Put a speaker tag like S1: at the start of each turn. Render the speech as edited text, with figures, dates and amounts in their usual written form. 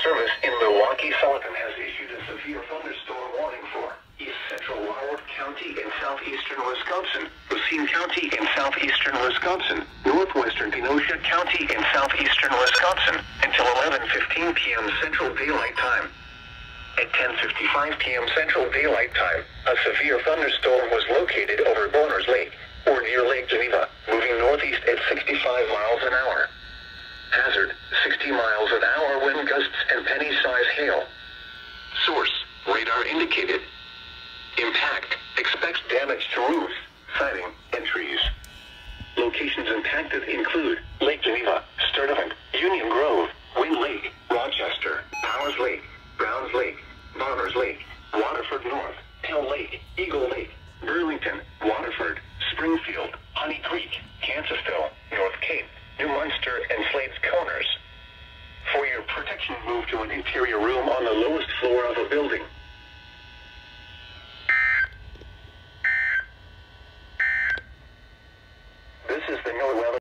S1: Service in Milwaukee, Sullivan has issued a severe thunderstorm warning for East Central Ward County in southeastern Wisconsin, Racine County in southeastern Wisconsin, northwestern Kenosha County in southeastern Wisconsin, until 11:15 p.m. Central Daylight Time. At 10:55 p.m. Central Daylight Time, a severe thunderstorm was located over Boners Lake, or near Lake Geneva, moving northeast at 65 miles an hour. Hazard, 60 miles an hour wind gusts and penny-size hail. Source, radar indicated. Impact, expects damage to roofs, siding, and trees. Locations impacted include Lake Geneva, Sturtevant, Union Grove, Wind Lake, Rochester, Powers Lake, Browns Lake, Boners Lake, Waterford North, Hill Lake, Eagle Lake, Burlington, Waterford, Springfield, Honey Creek, Kansasville, North Cape, New Munster, and Slade's Corners. For your protection, move to an interior room on the lowest floor of a building.